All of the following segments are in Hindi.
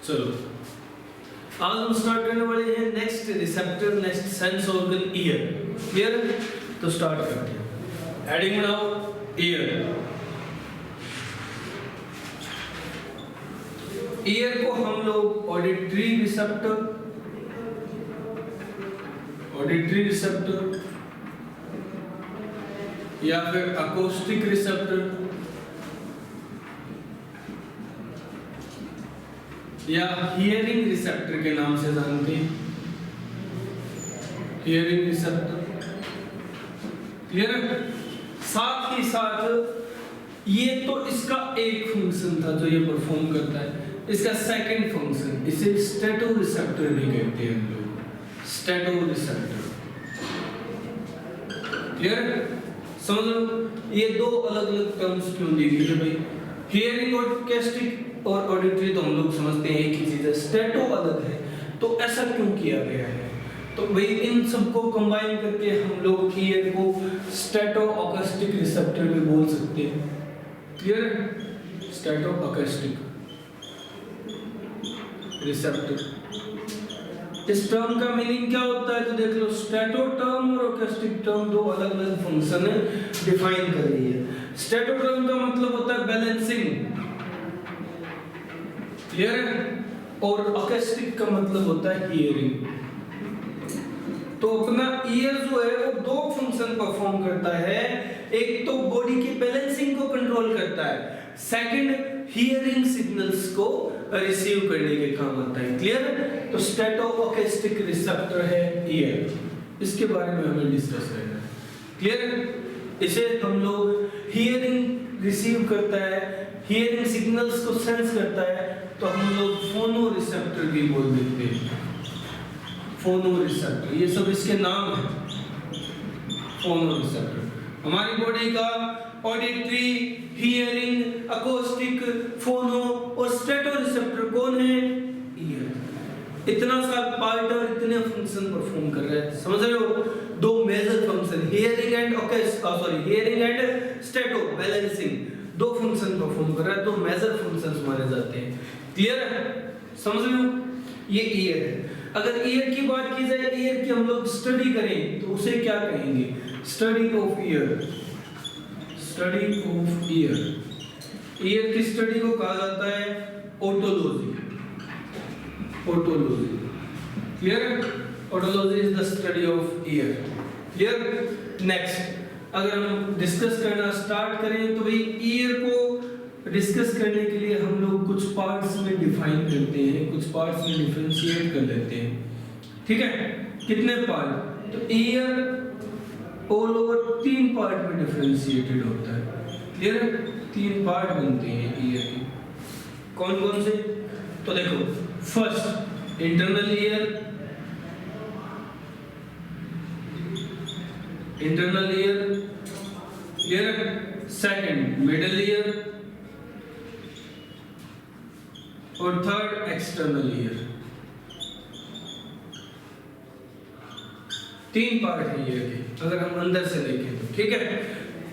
चलो आज हम स्टार्ट करने वाले हैं next receptor, next sense organ year. Clear है? तो स्टार्ट करते हैं। हेडिंग बनाओ ईयर। ईयर को हम लोग ऑडिटरी रिसेप्टर या फिर अकोस्टिक रिसेप्टर या हियरिंग रिसेप्टर के नाम से जानते हैं। Hearing receptor. क्लियर है? साथ ही साथ ये तो इसका एक फंक्शन था जो ये परफॉर्म करता है। इसका सेकंड फंक्शन, इसे स्टेटो रिसेप्टर भी कहते हैं हम लोग। स्टेटो रिसेप्टर। क्लियर है? समझ लो ये दो अलग अलग टर्म्स क्यों दी गई है भाई। हियरिंग और अकोस्टिक और ऑडिटरी तो हम लोग समझते हैं एक ही चीज है, स्टेटो अलग है, तो ऐसा क्यों किया गया है? तो भाई इन सबको कंबाइन करके हम लोग ईयर को स्टेटो अकोस्टिक रिसेप्टर भी बोल सकते हैं। क्लियर है? स्टेटो अकोस्टिक रिसेप्टर। इस टर्म का मीनिंग क्या होता है तो देख लो, स्टेटो टर्म और अकोस्टिक टर्म दो अलग अलग फंक्शन डिफाइन कर रही है। स्टेटो टर्म का मतलब होता है बैलेंसिंग, क्लियर है? और अकोस्टिक का मतलब होता है हियरिंग। तो अपना ईयर जो है वो दो फंक्शन परफॉर्म करता है। एक तो बॉडी की बैलेंसिंग को कंट्रोल करता है, सेकंड हियरिंग सिग्नल्स को रिसीव करने के काम आता है। क्लियर है? तो स्टेटो अकोस्टिक रिसेप्टर है ईयर। इसके बारे में हमें डिस्कस करना है। क्लियर है? इसे हम लोग हियरिंग रिसीव करता है, हियरिंग सिग्नल्स को सेंस करता है, तो हम लोग फोनो रिसेप्टर भी बोल देते हैं। फोनो रिसेप्टर, ये सब इसके नाम हैं। फोनो रिसेप्टर हमारी बॉडी का ऑडिटरी, हियरिंग, अकोस्टिक, फोनो और स्टेटो रिसेप्टर कौन है? ईयर। इतना सा पार्ट और इतने फंक्शन परफॉर्म कर रहा है, समझ रहे हो? दो major function, hearing and stato balancing, दो फंक्शन परफॉर्म कर रहा है, दो मेजर फंक्शंस माने जाते हैं। क्लियर है? समझ रहे हो? ये ईयर है। अगर ईयर की बात की जाए, ईयर की हम लोग स्टडी करें तो उसे क्या कहेंगे? Study of year. Study of year. Year की स्टडी को कहा जाता है ओटोलॉजी। ओटोलॉजी। क्लियर है? Otology is the study of year. Clear? Next अगर हम डिस्कस करना स्टार्ट करें तो भाई ईयर को डिस्कस करने के लिए हम लोग कुछ पार्ट्स में डिफाइन करते हैं, कुछ पार्ट्स में डिफरेंशिएट कर लेते हैं। ठीक है? कितने पार्ट? तो ईयर ऑल ओवर तीन पार्ट में डिफरेंशिएटेड होता है। क्लियर है? तीन पार्ट बनते हैं ईयर के। कौन कौन से? तो देखो, first internal ear. Internal ear. Clear है? सेकंड मिडिल ईयर और थर्ड एक्सटर्नल ईयर। तीन पार्ट है ईयर के अगर हम अंदर से देखें तो। ठीक है?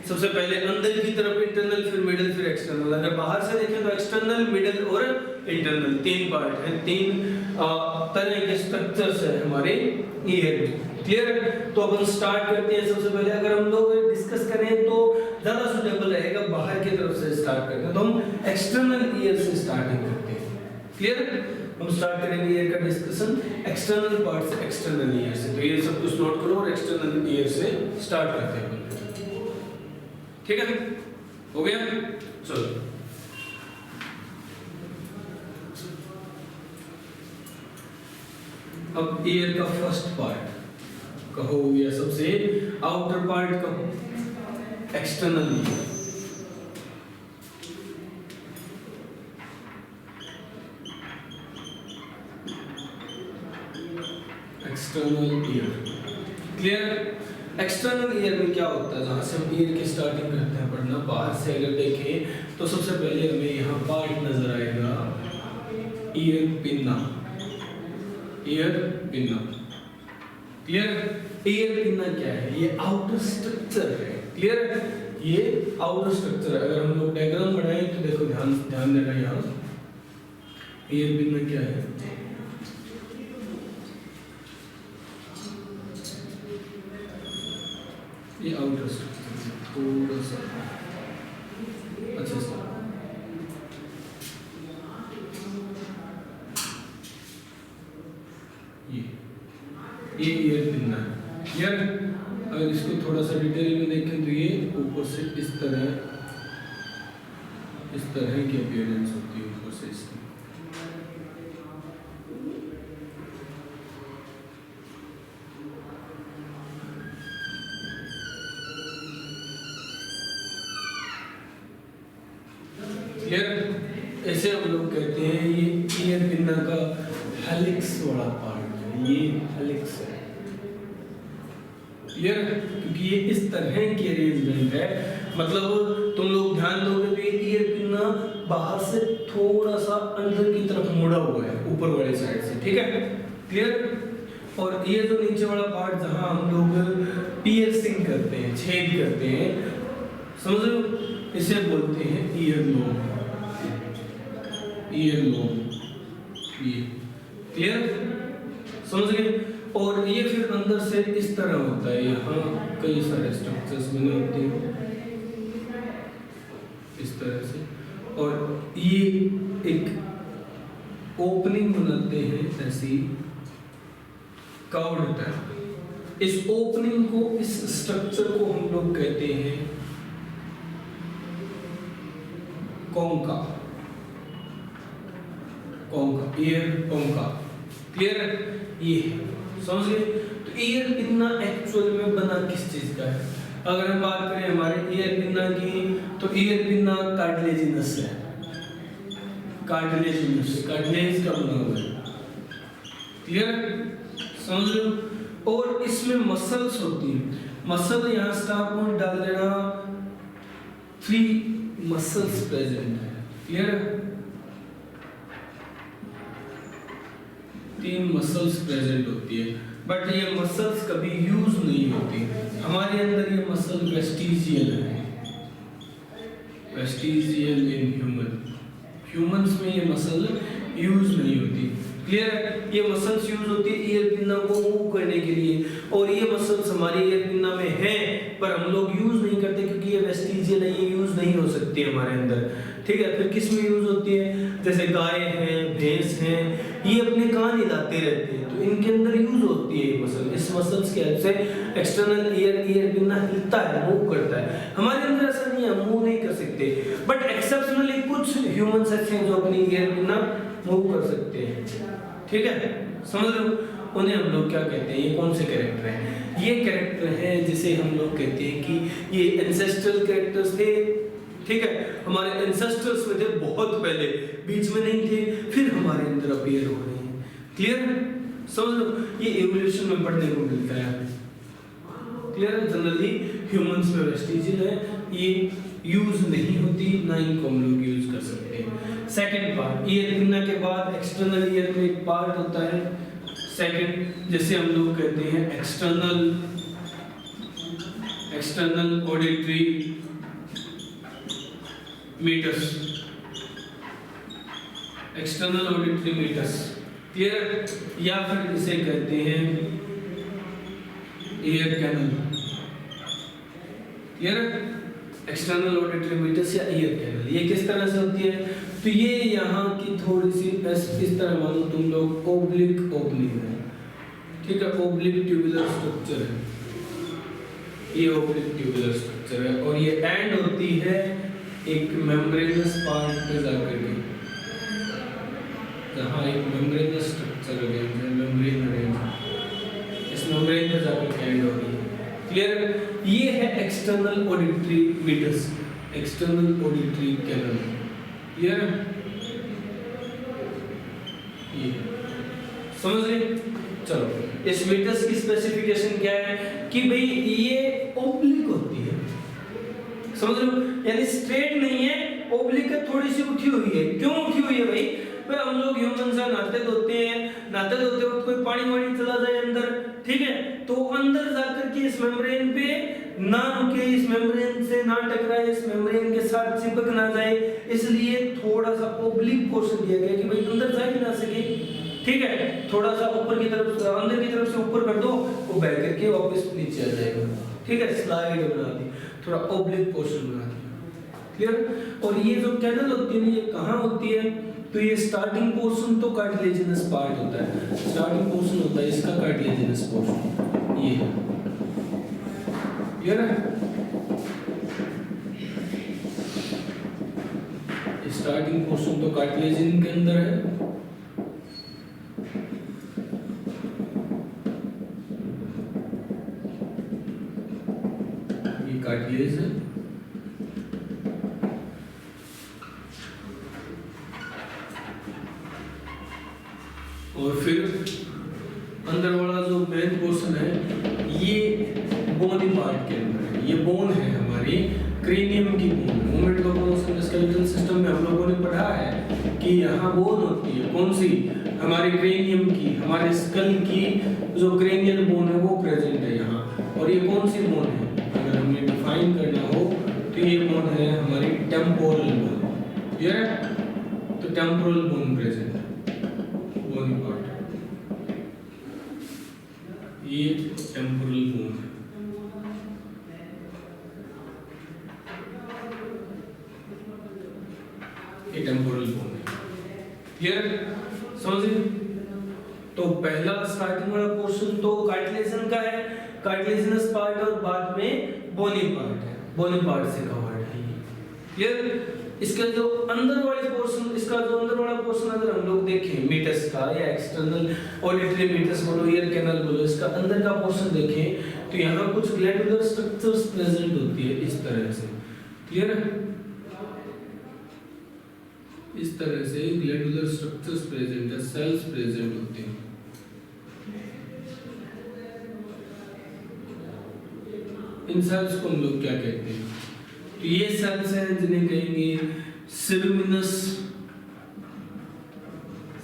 सबसे पहले अंदर की तरफ इंटरनल, फिर मिडिल, फिर एक्सटर्नल। अगर बाहर से देखें तो एक्सटर्नल, मिडिल और इंटरनल, तीन पार्ट है, तीन तरह के स्ट्रक्चर्स है हमारे ईयर में। क्लियर है? तो अब हम स्टार्ट करते हैं। सबसे पहले अगर हम लोग डिस्कस करें तो ज्यादा सुटेबल रहेगा बाहर की तरफ से स्टार्ट करना, तो हम एक्सटर्नल ईयर से स्टार्टिंग करते हैं। क्लियर? हम स्टार्ट करेंगे ईयर का डिस्कशन एक्सटर्नल पार्ट से, एक्सटर्नल ईयर से। तो ये सब कुछ नोट करो और एक्सटर्नल ईयर से स्टार्ट करते हैं। ठीक है? हो गया? चलो अब ईयर का फर्स्ट पार्ट कहो या सबसे आउटर पार्ट कहो, external ear. External ear. Clear? External ear में क्या होता है? जहां से हम ईयर की स्टार्टिंग करते हैं पढ़ना, बाहर से अगर देखें तो सबसे पहले हमें यहाँ पार्ट नजर आएगा ear pinna. Ear pinna. Clear? Ear pinna क्या है? ये आउटर स्ट्रक्चर है। क्लियर? ये आउटर स्ट्रक्चर है। अगर हम लोग डायग्राम बनाएं तो देखो, ध्यान देना, यहाँ ईयर पिन्ना क्या है? ये आउटर स्ट्रक्चर थोड़ा सा अच्छा सा ये ईयर पिन्ना है यार। अगर इसको थोड़ा सा डिटेल में देखें तो ये ऊपर से इस तरह की अपीयरेंस होती है ऊपर से इसकी। क्लियर? ऐसे हम लोग कहते हैं ये ईयर पिन्ना का हेलिक्स वाला पार्ट है, ये हेलिक्स है। क्लियर? क्योंकि ये इस तरह की अरेंजमेंट है, मतलब तुम लोग ध्यान दोगे तो ये ईयर पिन्ना बाहर से थोड़ा सा अंदर की तरफ मुड़ा हुआ है ऊपर वाले साइड से, ठीक है? क्लियर? और ये जो नीचे वाला पार्ट जहां हम लोग पियर्सिंग करते हैं, छेद करते हैं, समझ रहे हो, इसे बोलते हैं ईयर लोब। ईयर लोब, ये क्लियर? समझ गए? और ये फिर अंदर से इस तरह होता है, यहाँ कई सारे स्ट्रक्चर्स बने होते हैं इस तरह से, और ये एक ओपनिंग बनाते हैं ऐसी कर्व्ड टाइप। इस ओपनिंग को, इस स्ट्रक्चर को हम लोग कहते हैं कोंका। कोंका, ईयर कोंका। क्लियर? ये समझ गए? तो ईयर पिन्ना एक्चुअल में बना किस चीज का है? अगर हम बात करें हमारे ईयर पिन्ना की, तो ईयर पिन्ना कार्टिलेजिनस है। कार्टिलेज का बना हुआ है। क्लियर? समझ लो। और इसमें मसल्स होती है। मसल यहाँ स्टार पॉइंट डाल देना, 3 मसल्स प्रेजेंट है। क्लियर? 3 मसल्स प्रेजेंट होती है, बट ये मसल्स कभी यूज नहीं होती। हमारे अंदर ये मसल वेस्टिजियल है, वेस्टिजियल इन ह्यूमंस में ये मसल यूज नहीं होती। क्लियर है? ये मसल्स यूज होती है ईयर पिन्ना को मूव करने के लिए, और ये मसल्स हमारे ईयर पिन्ना में हैं, पर हम लोग यूज नहीं करते क्योंकि ये वेस्टिजियल है, ये यूज नहीं हो सकती हमारे अंदर। ठीक है? फिर किस में यूज होती है? जैसे गाय हैं, भैंस हैं, ये अपने कान हिलाते रहते हैं, तो इनके अंदर यूज होती है ये मसल। इस मसल्स की हेल्प से एक्सटर्नल ईयर पिन्ना हिलता है, मूव करता है। हमारे अंदर ऐसा नहीं है, मूव नहीं कर सकते, बट एक्सेप्शनली कुछ ह्यूमंस ऐसे हैं जो अपनी ईयर पिन्ना मूव कर सकते हैं। ठीक है? समझ लो। उन्हें हम लोग क्या कहते हैं? ये कौन से कैरेक्टर हैं? ये कैरेक्टर हैं जिसे हम लोग कहते हैं कि ये एंसेस्ट्रल कैरेक्टर्स थे। ठीक है? हमारे एंसेस्टर्स में थे बहुत पहले, बीच में नहीं थे, फिर हमारे अंदर अपीयर हो रहे हैं। क्लियर? समझ लो। ये इवोल्यूशन में पढ़ने को मिलता है। क्लियर? जनरली ह्यूमंस में वेस्टिजियल है, ये यूज नहीं होती, ना इनको हम लोग यूज कर सकते हैं। सेकंड पार्ट, ईयर पिन्ना के बाद एक्सटर्नल ईयर में एक पार्ट होता है सेकंड, जैसे हम लोग कहते हैं external auditory meatus. External auditory meatus. Clear? या फिर इसे कहते हैं ear canal. Clear? External auditory meatus या ईयर कैनल, ये किस तरह से होती है? तो ये यहाँ की थोड़ी सी इस तरह मानो तुम लोग ओब्लिक ओपनिंग है। ठीक है? ओब्लिक ट्यूबुलर स्ट्रक्चर है, ये ओब्लिक ट्यूबुलर स्ट्रक्चर है, और ये एंड होती है एक मेम्ब्रेनस पार्ट पे जाकर के, जहाँ एक मेम्ब्रेनस स्ट्रक्चर है, मेम्ब्रेन अरेंज, इस मेम्ब्रेन पे जाकर के एंड होती है। क्लियर? ये है external auditory meatus, external auditory canal. Clear? ये समझ रहे? चलो, इस मीटर्स की स्पेसिफिकेशन क्या है कि भाई ये ओब्लिक होती है, समझ रहे हो? यानी स्ट्रेट नहीं है, ओब्लिक है, थोड़ी सी उठी हुई है। क्यों उठी हुई है भाई? हम लोग ह्यूमंस हैं, नहाते धोते वक्त कोई पानी वानी चला जाए अंदर, ठीक है, तो अंदर जाकर के इस मेम्ब्रेन पे ना रुके, इस मेम्ब्रेन से ना टकराए, इस मेम्ब्रेन के साथ चिपक ना जाए, इसलिए थोड़ा सा ओब्लिक पोर्शन दिया गया कि भाई अंदर जा ही ना सके। ठीक है, थोड़ा सा ऊपर की तरफ, अंदर की तरफ से ऊपर कर दो, वो बैठ करके वापस नीचे आ जाएगा। ठीक है, स्लाइड बना दी, थोड़ा ओब्लिक पोर्शन बना दिया। क्लियर? और ये जो कैनल होती है, ये कहाँ होती है? तो ये स्टार्टिंग पोर्शन तो कार्टिलेजिनस पार्ट होता है, स्टार्टिंग पोर्शन होता है इसका कार्टिलेजिनस पोर्शन, ये है। क्लियर है? स्टार्टिंग पोर्शन तो कार्टिलेजिन के अंदर है, ये कार्टिलेज है। और फिर अंदर वाला जो मेन पोर्शन है, ये बोनी पार्ट के अंदर है, ये बोन है हमारी क्रेनियम की bone. Movement of muscular system में हम लोगों ने पढ़ा है कि यहाँ बोन होती है, कौन सी? हमारे क्रेनियम की, हमारे स्कल की जो क्रेनियल बोन है वो प्रेजेंट है यहाँ। और ये कौन सी बोन है? अगर हमें डिफाइन करना हो तो ये बोन है हमारी टेम्पोरल बोन। क्लियर है? तो टेम्पोरल बोन प्रेजेंट है, बोनी पार्ट, ये टेम्पोरल बोन है। ये टेम्पोरल बोन है। क्लियर? समझिए? तो पहला स्टार्टिंग वाला पोर्शन तो कार्टिलेजन का है, कार्टिलेजिनस पार्ट, और बाद में बोनी पार्ट है, बोनी पार्ट से कवर्ड है। क्लियर? इसका जो अंदर वाले पोर्शन, इसका जो अंदर वाला पोर्शन अगर हम लोग देखें मीटस का, या एक्सटर्नल ऑडिटरी मीटस बोलो, ईयर कैनल बोलो, इसका अंदर का पोर्शन देखें तो यहाँ कुछ ग्लैंडुलर स्ट्रक्चर्स प्रेजेंट होती है इस तरह से। क्लियर है? इस तरह से ग्लैंडुलर स्ट्रक्चर्स प्रेजेंट है, सेल्स प्रेजेंट होते हैं। इन सेल्स को हम लोग क्या कहते हैं? तो ये सेल्स हैं जिन्हें कहेंगे सिलुमिनस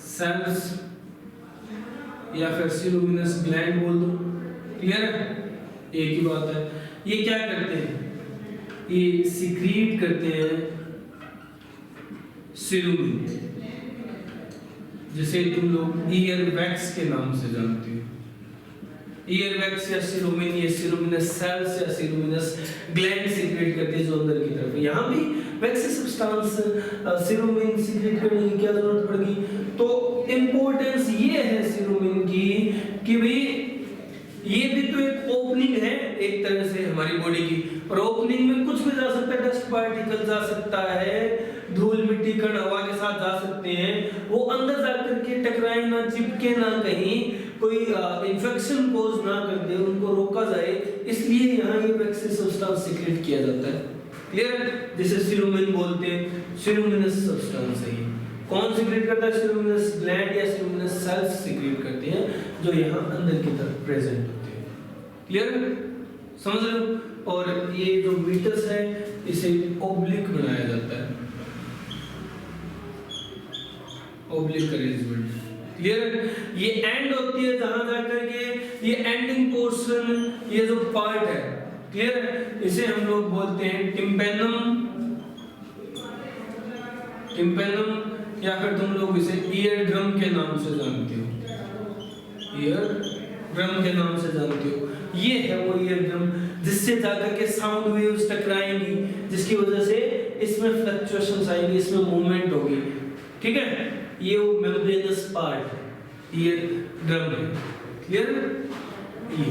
सेल्स, या फिर सिलुमिनस ग्लैंड बोल दो। क्लियर है? एक ही बात है। ये क्या करते हैं? ये सिक्रीट करते हैं सिलुमिन, जिसे तुम लोग ईयर वैक्स के नाम से जानते हो। ईयर वैक्स या सिलुमिन, ये सिलुमिनस सेल्स या सिलुमिनस ग्लैंड सीक्रेट करते हैं जो अंदर की तरफ। यहाँ भी वैक्सी सब्सटेंस सिलुमिन सीक्रेट करने की क्या जरूरत पड़ेगी? तो इंपॉर्टेंस ये है सिलुमिन की कि भाई ये भी तो एक ओपनिंग है एक तरह से हमारी बॉडी की, और ओपनिंग में कुछ भी जा सकता है, डस्ट पार्टिकल जा सकता है, धूल मिट्टी कण हवा के साथ जा सकते हैं, वो अंदर जाकर के टकराए ना, चिपके ना, कहीं कोई इन्फेक्शन कोज ना कर दे, उनको रोका जाए, इसलिए यहाँ ये वैक्सी सब्सटेंस सीक्रेट किया जाता है। क्लियर? जिसे सिलुमिन बोलते हैं, सिलुमिनस सब्सटेंस है। कौन सीक्रेट करता है? सिलुमिनस ग्लैंड या सिलुमिनस सेल्स सीक्रेट करते हैं, जो यहाँ अंदर की तरफ प्रेजेंट होते हैं। क्लियर? समझ लो? और ये जो मीटस है इसे ओब्लिक बनाया जाता है, ओब्लिक अरेंजमेंट। क्लियर? ये एंड होती है जहां जाकर के ये एंडिंग पोर्शन, ये जो पार्ट है, क्लियर, इसे हम लोग बोलते हैं टिम्पेनम, टिम्पेनम, या फिर तुम लोग इसे ईयर ड्रम के नाम से जानते हो, ईयर ड्रम के नाम से जानते हो। ये है वो ईयर ड्रम जिससे जाकर के साउंड वेव्स टकराएंगी, जिसकी वजह से इसमें फ्लक्चुएशंस आएंगी, इसमें मूवमेंट होगी। ठीक है? ये वो मेम्ब्रेनस पार्ट ईयर ड्रम है। क्लियर? ये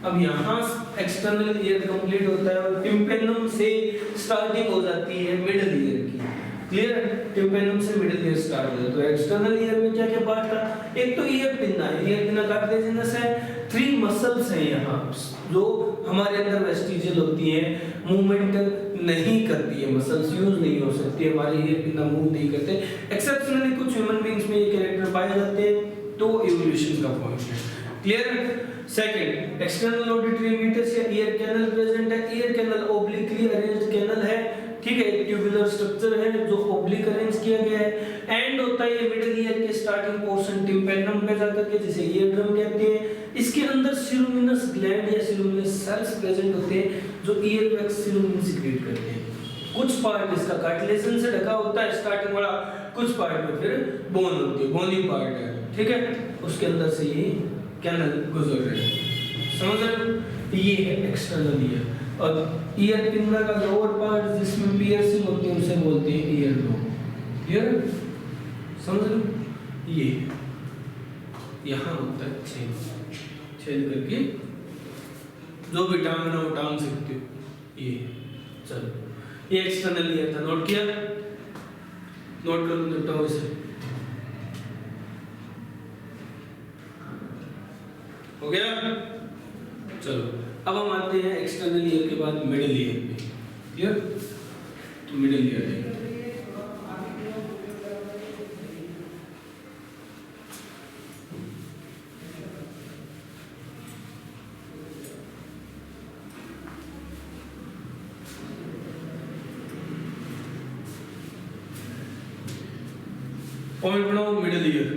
अब यहाँ एक्सटर्नल ईयर कंप्लीट होता है और टिम्पेनम से स्टार्टिंग हो जाती है मिडिल ईयर की। क्लियर? टिम्पेनम से मिडिल ईयर स्टार्ट हो जाता है। तो एक्सटर्नल ईयर में क्या क्या पार्ट था? एक तो ईयर पिन्ना है, ईयर पिन्ना कार्टिलेजिनस है, 3 मसल्स हैं यहाँ जो हमारे अंदर वेस्टिजियल होती है, मूवमेंट नहीं करती है, मसल्स यूज नहीं हो सकती, हमारे ईयर पिन्ना मूव नहीं करते। एक्सेप्शनली कुछ ह्यूमन बीइंग्स में ये कैरेक्टर पाए जाते हैं, तो इवोल्यूशन का पॉइंट है। Clear? Second, external auditory meatus या ईयर कैनल प्रेजेंट है। Ear canal obliquely arranged canal है, ठीक है, ट्यूबुलर स्ट्रक्चर है जो ओब्लिक अरेंज किया गया है। एंड होता है ये मिडिल ईयर के स्टार्टिंग पोर्शन टिम्पेनम पे जाकर के, जिसे ईयर ड्रम कहते हैं। इसके अंदर सिलोमिनस ग्लैंड या सिलोमिनस सेल्स प्रेजेंट होते हैं जो ईयर वैक्स सिलोमिन सिक्रीट करते हैं। कुछ पार्ट इसका कार्टिलेजन से ढका होता है स्टार्टिंग वाला, कुछ पार्ट में फिर बोन होती है, बोनी पार्ट है, ठीक है, उसके अंदर से ये कैनल गुजर रहे हैं, समझ रहे हो? ये है एक्सटर्नल ईयर। और ईयर पिंगला का लोअर पार्ट जिसमें पियर्सिंग होती है उसे बोलते हैं ईयर डोम। ईयर समझ रहे हो? ये यहाँ होता है छेद करके जो भी टांगना हो टांग सकते हो। ये चलो ये एक्सटर्नल ईयर था, नोट किया, नोट कर निपटाओ इसे। हो गया? चलो अब हम आते हैं एक्सटर्नल ईयर के बाद मिडिल ईयर पे। क्लियर? तो मिडिल ईयर है, पॉइंट बनाओ मिडिल ईयर।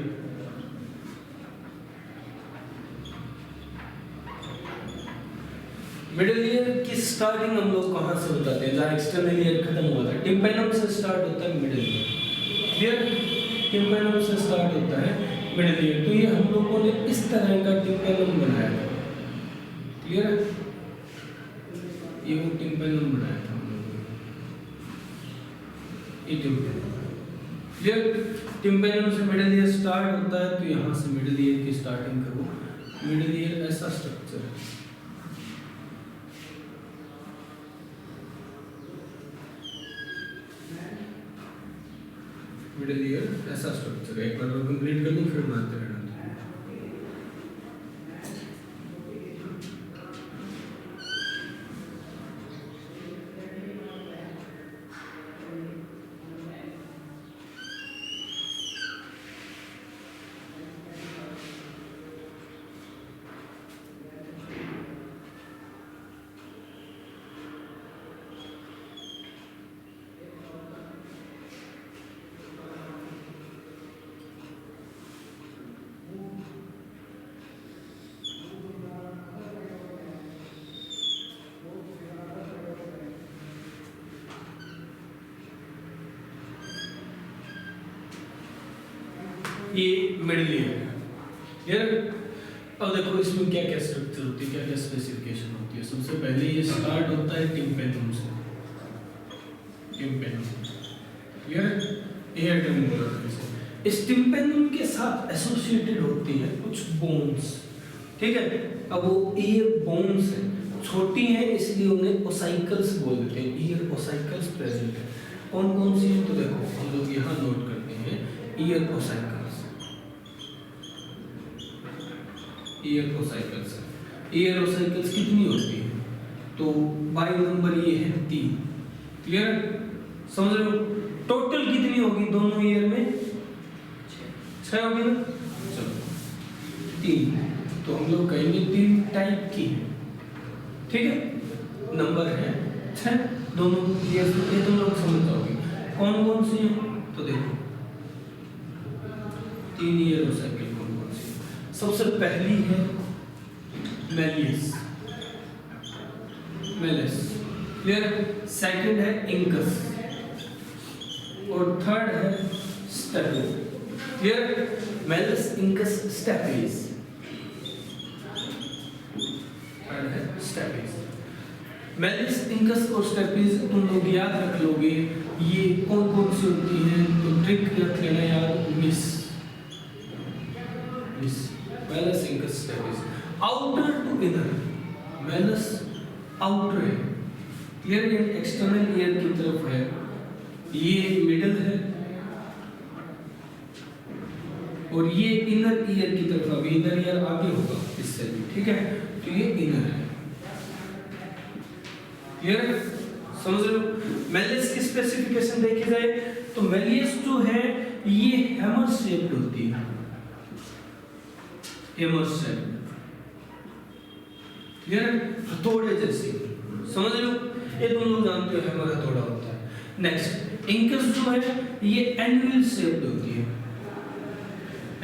मिडिल ईयर की स्टार्टिंग हम लोग कहां से बताते हैं? जहां एक्सटर्नल ईयर खत्म हुआ था, टिम्पैनम से स्टार्ट होता है मिडिल ईयर। क्लियर? टिम्पैनम से स्टार्ट होता है मिडिल ईयर। तो ये हम लोगों ने इस तरह का टिम्पैनम बनाया था। क्लियर है? ये वो टिम्पैनम बनाया था हम लोगों ने, ये टिम्पैनम। क्लियर? टिम्पैनम से मिडिल ईयर स्टार्ट होता है, तो यहाँ से मिडिल ईयर की स्टार्टिंग करो। मिडिल ईयर ऐसा स्ट्रक्चर है, मिडिल ईयर ऐसा स्ट्रक्चर है। एक बार और कंप्लीट कर लूं फिर बनाते रहना। ये मिडिल ईयर है। क्लियर? अब देखो इसमें क्या क्या स्ट्रक्चर होती है, क्या क्या स्पेसिफिकेशन होती है। सबसे पहले ये स्टार्ट होता है टिम्पैनम से, टिम्पैनम। क्लियर? एयर टिम्पैनम से इस टिम्पैनम के साथ एसोसिएटेड होती है कुछ बोन्स, ठीक है। अब वो ईयर बोन्स है, छोटी है इसलिए उन्हें ओसाइकल्स बोल देते हैं। ईयर ओसाइकल्स प्रेजेंट है। कौन कौन सी है? तो देखो हम लोग यहाँ नोट करते हैं year ossicles. Year ossicles, year ossicles कितनी होती है? तो बाई नंबर ये है 3। क्लियर? समझ रहे हो? टोटल कितनी होगी दोनों ईयर में? 6 होगी ना। चलो 3, तो हम लोग कहेंगे 3 टाइप की है, ठीक है। नंबर है 6 दोनों ईयर में, ये तुम लोग समझ जाओगे कौन कौन सी है। तो देखो 3 ईयर ओसाइकल कौन कौन सी? सबसे पहली है मेलियस, मेलिस। क्लियर? सेकंड है इंकस और थर्ड है stapes. Clear? Malleus, incus, stapes. Third है स्टेपिस। मेलिस, इंकस और स्टेपिस तुम लोग याद रख लोगे। ये कौन कौन सी होती हैं? तो ट्रिक रख लेना याद, miss, malleus, incus, stapes. Outer to inner, malleus outer है। क्लियर? ये एक्सटर्नल ईयर की तरफ है, ये मिडिल है और ये इनर ईयर की तरफ। अभी इनर ईयर आगे होगा इससे भी, ठीक है। तो ये इनर है। क्लियर? समझ रहे हो? मेलिस की स्पेसिफिकेशन देखी जाए तो मेलियस जो है ये हैमर शेप्ड होती है, हैमर शेप्ड। क्लियर? हथौड़े जैसी। समझ रहे हो? ये तुम लोग जानते हो हैमर हथौड़ा होता है। नेक्स्ट इंकस जो है ये एनविल शेप्ड होती है,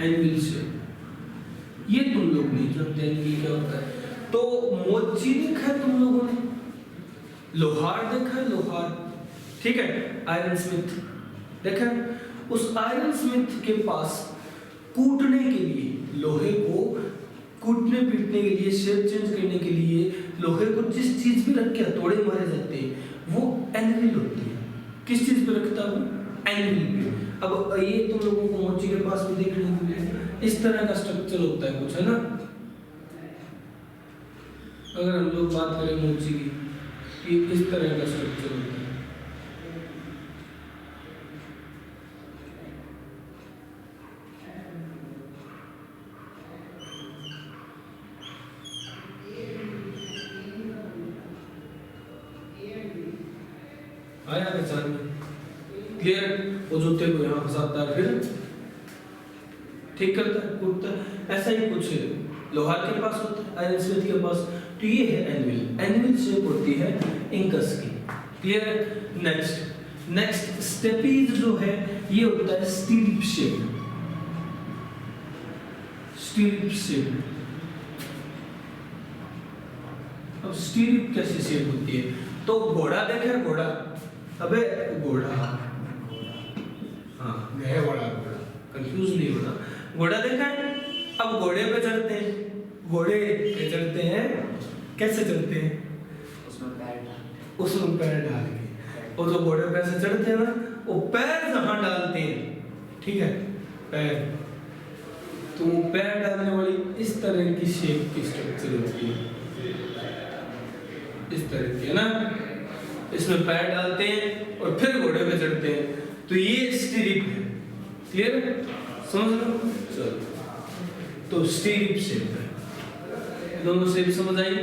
एनविल शेप। ये तुम लोग नहीं जानते एनविल क्या होता है। तो मोची देखा है तुम लोगों ने, लोहार देखा है, लोहार, ठीक है, आयरन स्मिथ देखा है। उस आयरन स्मिथ के पास कूटने के लिए, लोहे को कूटने पीटने के लिए, शेप चेंज करने के लिए लोहे को जिस चीज पे रख के हथौड़े मारे जाते हैं वो एनविल होती है। किस चीज पे रखता है वो? एनविल पे। अब ये तुम लोगों को मोची के पास भी देखने को मिलेगा, इस तरह का स्ट्रक्चर होता है कुछ, है ना। अगर हम लोग बात करें मोची की, कि इस तरह का स्ट्रक्चर होता है। आया पहचान में? क्लियर? वो जूते को यहाँ फंसाता है, फिर ठीक करता है, कूटता है। ऐसा ही कुछ लोहार के पास होता है, आयरन स्मिथ के पास। तो ये है एनविल। एनविल शेप होती है इंकस की। क्लियर है? नेक्स्ट स्टेपीज जो है ये होता है स्टीरिप शेप। स्टीरिप शेप। अब स्टीरिप कैसी शेप होती है? तो घोड़ा देखा है, घोड़ा, अबे घोड़ा, हाँ गया घोड़ा, कंफ्यूज नहीं होना। घोड़ा देखा है? अब घोड़े पे चढ़ते हैं, घोड़े पे चढ़ते हैं, कैसे चढ़ते हैं? उसमें पैर डाल के। और जो घोड़े पे ऐसे चढ़ते हैं ना, वो पैर जहां डालते हैं, ठीक है, पैर, तो वो पैर डालने वाली इस तरह की शेप की स्ट्रक्चर होती है, इस तरह की, है ना। इसमें पैर डालते हैं और फिर घोड़े पे चढ़ते हैं, तो ये स्टीरिप है। क्लियर है? समझ लो। चलो, तो स्टीरिप शेप है, दोनों शेप समझ आई?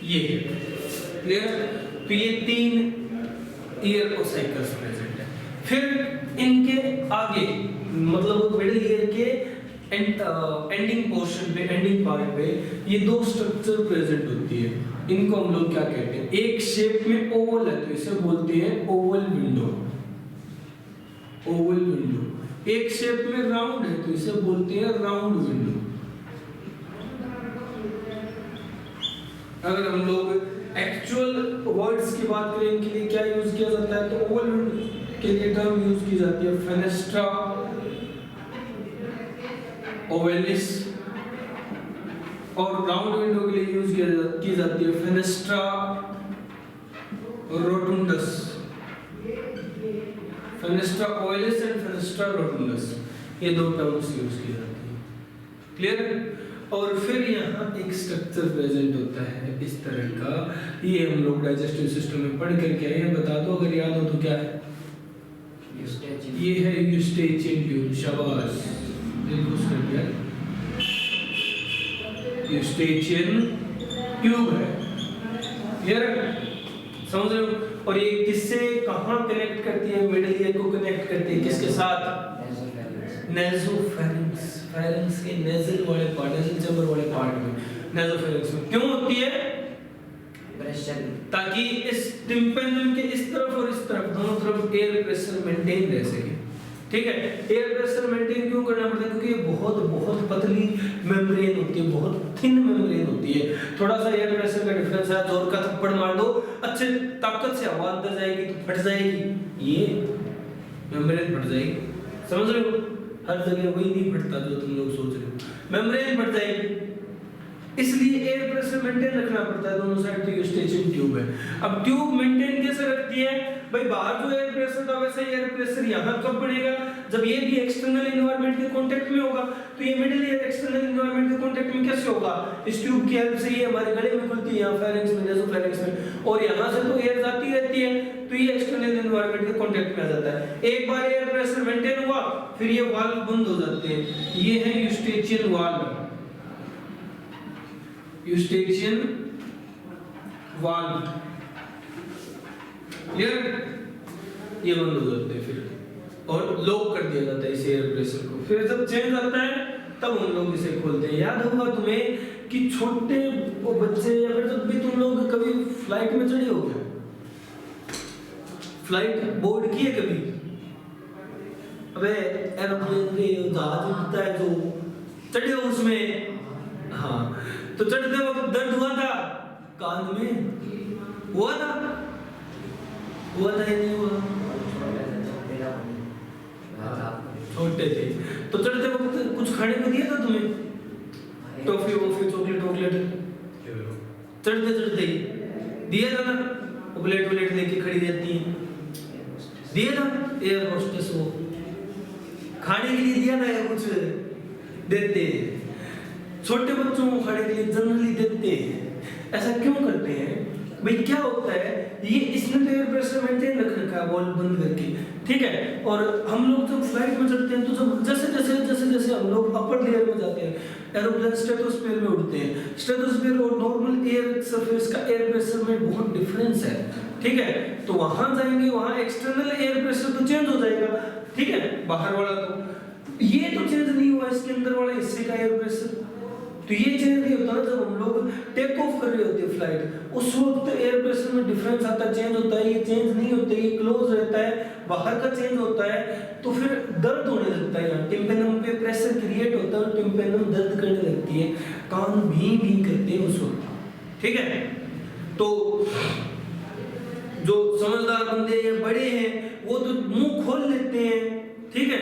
ये है। क्लियर? तो ये 3 ईयर को साइकिल्स प्रेजेंट है। फिर इनके आगे, मतलब मिडिल ईयर के एंडिंग पोर्शन पे, एंडिंग पार्ट पे ये 2 स्ट्रक्चर प्रेजेंट होती है। इनको हम लोग क्या कहते हैं? एक शेप में ओवल है तो इसे बोलते हैं ओवल विंडो, ओवल विंडो। एक शेप में राउंड है तो इसे बोलते हैं राउंड विंडो। अगर हम लोग एक्चुअल वर्ड्स की बात करें, इनके लिए क्या यूज किया जाता है, तो ओवल विंडो के लिए टर्म यूज की जाती है फेनेस्ट्रा ओवेलिस, और राउंड विंडो के लिए यूज की जाती है fenestra rotundus. Fenestra ovalis and fenestra rotundus, ये 2 टर्म्स यूज की जाती है। क्लियर? और फिर यहाँ एक स्ट्रक्चर प्रेजेंट होता है इस तरह का, ये हम लोग डाइजेस्टिव सिस्टम में पढ़ करके आए हैं, बता दो अगर याद हो तो। क्या है? ये है यूस्टेचियन ट्यूब। शाबाश, बिल्कुल कर दिया। यूस्टेचियन ट्यूब है। क्लियर? समझ रहे हो? और ये किससे कहाँ कनेक्ट करती है? मिडिल ईयर को कनेक्ट करती है किसके साथ? नेज़ोफेरिंक्स। फेरिंक्स के नेज़ल वाले पार्ट, नेज़ल चैम्बर वाले पार्ट में, नेज़ोफेरिंक्स में। क्यों होती है? प्रेशर, ताकि इस टिम्पेनम के इस तरफ और इस तरफ, दोनों तरफ एयर प्रेशर मेंटेन रह सके। ठीक है? एयर प्रेशर मेंटेन क्यों करना पड़ता है? क्योंकि ये बहुत पतली मेम्ब्रेन होती है, बहुत थिन मेम्ब्रेन होती है। थोड़ा सा एयर प्रेशर का डिफरेंस है, जोर का थप्पड़ मार दो, अच्छे ताकत से हवा अंदर जाएगी तो फट जाएगी, ये मेम्ब्रेन फट जाएगी। समझ रहे हो? हर जगह वही नहीं फटता जो तुम लोग सोच रहे हो, मेम्ब्रेन फट जाएगी। इसलिए एयर प्रेशर मेंटेन रखना पड़ता है दोनों साइड। तो यूस्टेचियन ट्यूब है। अब ट्यूब मेंटेन कैसे रखती है भाई? बाहर जो एयर प्रेशर था वैसे एयर प्रेशर यहाँ कब बढ़ेगा? जब ये भी एक्सटर्नल एनवायरनमेंट के कांटेक्ट में होगा। तो ये मिडिल ईयर एक्सटर्नल एनवायरनमेंट के कांटेक्ट में कैसे होगा? इस ट्यूब की हेल्प से ये हमारे गले में खुलती है, यहाँ फेरिंक्स में, नेज़ोफेरिंक्स में, और यहाँ से तो एयर जाती रहती है, तो ये एक्सटर्नल एनवायरनमेंट के कांटेक्ट में आ जाता है। एक बार एयर प्रेशर मेंटेन हुआ फिर ये वाल्व बंद हो जाते हैं। ये है Eustachian valve, Eustachian valve. Clear? ये बंद हो जाते हैं फिर और लॉक कर दिया जाता है इस एयर प्रेशर को। फिर जब चेंज आता है तब हम लोग इसे खोलते हैं। याद होगा तुम्हें कि छोटे बच्चे या फिर जब भी तुम लोग कभी फ्लाइट में चढ़े हो गए, फ्लाइट बोर्ड की है कभी? अबे एरोप्लेन में जहाज उड़ता है जो चढ़े हो उसमें? हाँ, तो चढ़ते वक्त दर्द हुआ था कान में? हुआ था या नहीं हुआ? छोटे थे तो चढ़ते वक्त कुछ खाने को दिया था तुम्हें? टॉफी वॉफी चॉकलेट वॉकलेट चढ़ते चढ़ते ही दिया था ना? प्लेट व्लेट लेके खड़ी रहती है, दिया था एयर होस्टेस वो खाने के लिए दिया था या कुछ देते हैं? छोटे बच्चों को खाने के लिए जनरली देते हैं। ऐसा क्यों करते हैं भाई? क्या होता है ये, इसमें तो एयर प्रेशर मेंटेन रखने का वॉल्व बंद करके, ठीक है। और हम लोग जब फ्लाइट में चढ़ते हैं तो जब जैसे जैसे हम लोग अपर लेयर में जाते हैं, एरोप्लेन स्ट्रेटोस्फीयर में उड़ते हैं, स्ट्रेटोस्फीयर और नॉर्मल एयर सरफेस का एयर प्रेशर में बहुत डिफरेंस है, ठीक है। तो वहां जाएंगे, वहां एक्सटर्नल एयर प्रेशर तो चेंज हो जाएगा, ठीक है, बाहर वाला तो ये तो चेंज नहीं हुआ, इसके अंदर वाला हिस्से का एयर प्रेशर तो ये चेंज नहीं होता ना। जब हम लोग टेक ऑफ कर रहे होते हैं फ्लाइट, उस वक्त एयर प्रेशर में डिफरेंस आता है, चेंज होता है। ये चेंज नहीं होता, ये क्लोज रहता है, बाहर का चेंज होता है, तो फिर दर्द होने लगता है। यहाँ टिम्पेनम पे प्रेशर क्रिएट होता है और टिम्पेनम दर्द करने लगती है, कान भी करते हैं उस वक्त, ठीक है। तो जो समझदार बंदे या बड़े हैं वो तो मुंह खोल लेते हैं, ठीक है,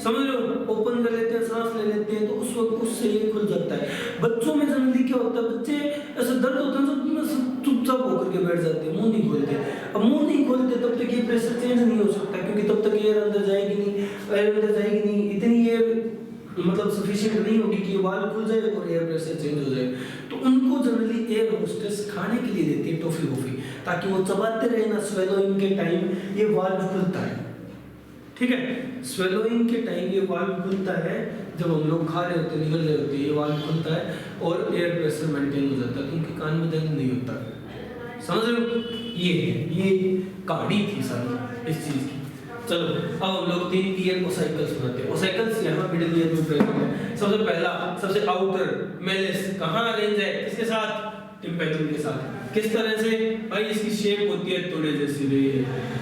समझ लो, ओपन कर लेते हैं, सांस ले लेते हैं, तो उस वक्त उससे ये खुल जाता है। बच्चों में जनरली क्या होता है, बच्चे ऐसा दर्द होता है तो चुपचाप होकर के बैठ जाते हैं, मुंह नहीं खोलते। अब मुंह नहीं खोलते तब तक ये प्रेशर चेंज नहीं हो सकता, क्योंकि तब तक एयर अंदर जाएगी नहीं, इतनी एयर मतलब सफिशिएंट नहीं होगी कि वाल्व खुल जाए और एयर प्रेशर चेंज हो जाए। तो उनको जनरली एयर होस्टेस खाने के लिए देती है टॉफी वॉफी, ताकि वो चबाते रहे ना, स्वेलोइंग के टाइम ये वाल्व खुलता है, ठीक है। स्वेलोइंग के टाइम ये वाल्व खुलता है, जब हम लोग खा रहे होते हैं, निकल रहे होते हैं, ये वाल्व खुलता है और एयर प्रेशर मेंटेन हो जाता है, तो उनके कान में दर्द नहीं होता। समझ रहे हो? ये है, ये कहानी थी सारी इस चीज की। चलो अब हम लोग 3 ईयर ओसाइकल्स बनाते हैं। ओसाइकल्स यहाँ मिडिल ईयर में प्रेजेंट है। सबसे पहला, सबसे आउटर मेलिस कहाँ अरेंज है, किसके साथ? टिम्पेनम के साथ। किस तरह से भाई? इसकी शेप होती है थोड़े जैसी रही है,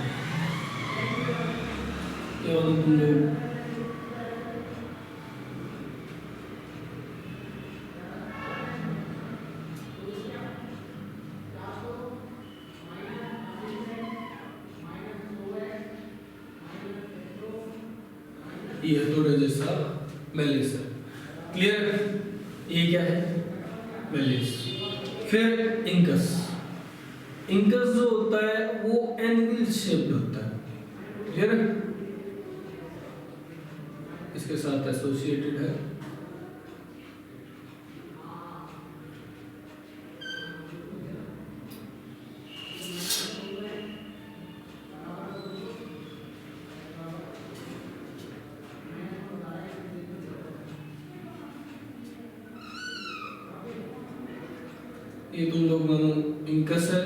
ये थोड़े जैसा मेलिस है, क्लियर? ये क्या है? मेलिस। फिर इंकस। इंकस जो होता है वो एनविल शेप्ड होता है, क्लियर है? इसके साथ एसोसिएटेड है। ये तुम लोग मानो इंकस है।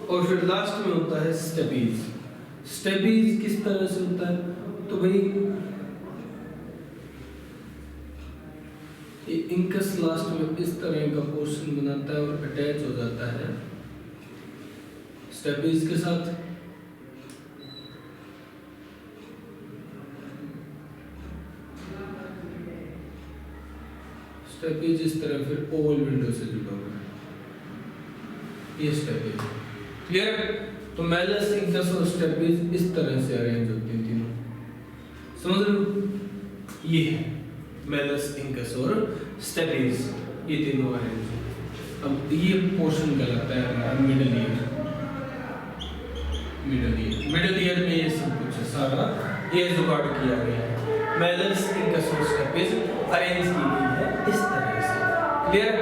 और फिर लास्ट में होता है स्टेपीज। स्टेपीज किस तरह से होता है? तो भाई ये इंकस लास्ट में इस तरह का पोर्शन बनाता है और अटैच हो जाता है स्टेपीज के साथ। स्टेपीज इस तरह फिर ओवल विंडो से जुड़ा हुआ है, ये स्टेपीज, क्लियर? तो मेलिस, इंकस और स्टेपीज इस तरह से अरेंज होती हैं तीनों, समझ रहे हो? ये है मेलिस, इंकस और स्टेपीज, ये तीनों अरेंज। अब ये पोर्शन कहलाता है हमारा मिडिल ईयर। मिडिल ईयर में ये सब कुछ सारा ये जुगाड़ किया गया है। मेलिस, इंकस और स्टेपीज अरेंज की गई है इस तरह से, क्लियर?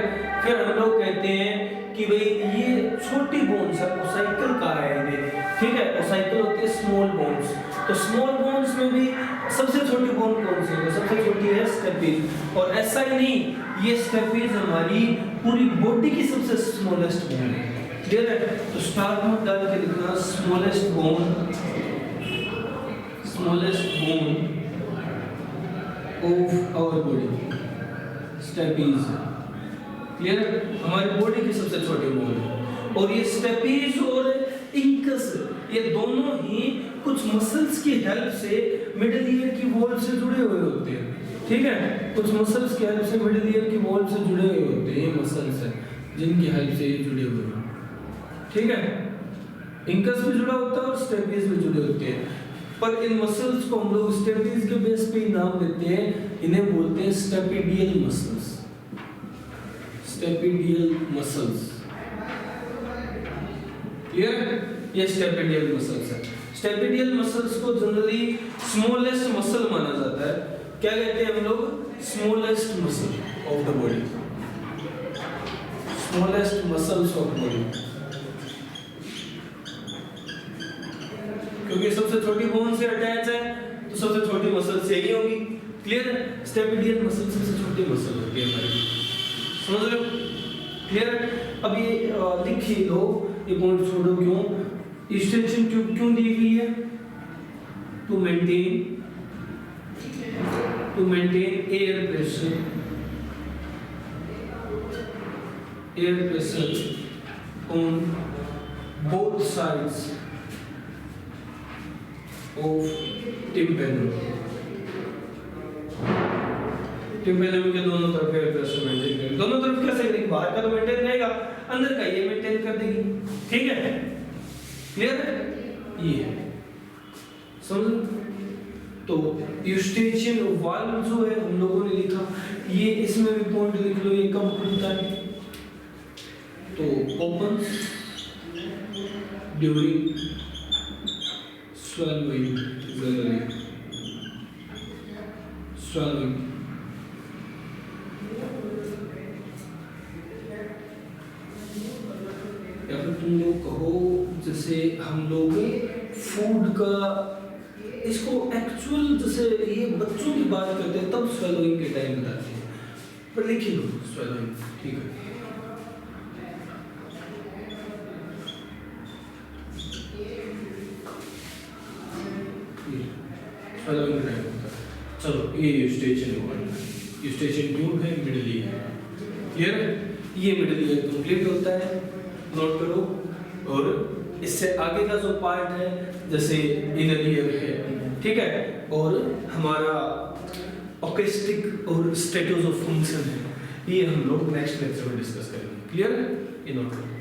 फिर हम लोग कहते हैं कि भाई ये छोटी बोन्स है, ओसाइकल का है ये, ठीक है। ओसाइकल होती है स्मॉल बोन्स, तो स्मॉल बोन्स में भी सबसे छोटी बोन कौन सी है? सबसे छोटी है स्टेपीज। और ऐसा ही नहीं, ये स्टेपीज हमारी पूरी बॉडी की सबसे स्मॉलेस्ट बोन है, क्लियर है? तो स्टार में डाल के लिखना smallest bone of our body, stapes, clear? हमारी बॉडी की सबसे छोटी बोन है। और ये स्टेपीज और इंकस ये दोनों ही कुछ मसल्स की हेल्प से मिडिल ईयर की वॉल से जुड़े हुए होते हैं, ठीक है, कुछ मसल्स की हेल्प से मिडिल ईयर की वॉल से जुड़े हुए होते हैं, ये मसल्स हैं जिनकी हेल्प से ये जुड़े हुए हैं, ठीक है, इंकस भी जुड़ा होता है और स्टेपीज भी जुड़े होते हैं, पर इन मसल्स को हम लोग स्टेपीज के बेस पे ही नाम देते हैं, इन्हें बोलते हैं स्टेपिडियल मसल्स, स्टेपिडियल मसल्स, क्लियर, ये स्टेपिडियल मसल्स है। स्टेपिडियल मसल्स को जनरली स्मॉलेस्ट मसल माना जाता है, क्या कहते हैं हम लोग, smallest muscle of the body, smallest muscles of body, क्योंकि सबसे छोटी बोन से अटैच है तो सबसे छोटी मसल से ही होगी, क्लियर है, स्टेपिडियल मसल सबसे छोटी मसल होती है हमारी, समझ रहे हो, क्लियर है। अब ये लिखिए लो, ये पॉइंट छोड़ो, क्यों यूस्टेशियन ट्यूब क्यों दी गई है, to maintain air pressure on both sides of tympanum के दोनों तरफ एयर प्रेशर मेंटेन करेगी, दोनों तरफ कैसे करेगी, बाहर का तो मेंटेन रहेगा, अंदर का ये मेंटेन कर देगी, ठीक है, क्लियर है, ये समझ। तो यूस्टेशियन वाल्व जो है हम लोगों ने लिखा, ये इसमें भी पॉइंट लिख लो, ये कब खुलता है, तो ओपन्स ड्यूरिंग swallowing, या फिर तुम लोग कहो जैसे हम लोग फूड का इसको एक्चुअल जैसे ये बच्चों की बात करते हैं तब swallowing के टाइम बताते हैं, पर लिखिए लो swallowing, ठीक है, चलो ये यूस्टेशियन ट्यूब है, मिडिल ईयर, क्लियर है, ये मिडिल ईयर कंप्लीट होता है, नोट करो, और इससे आगे का जो पार्ट है जैसे इनर ईयर है, ठीक है, और हमारा ऑकेस्टिक और स्टेटस ऑफ फंक्शन है, ये हम लोग नेक्स्ट लेक्चर में डिस्कस करेंगे, क्लियर है, ये नोट करो।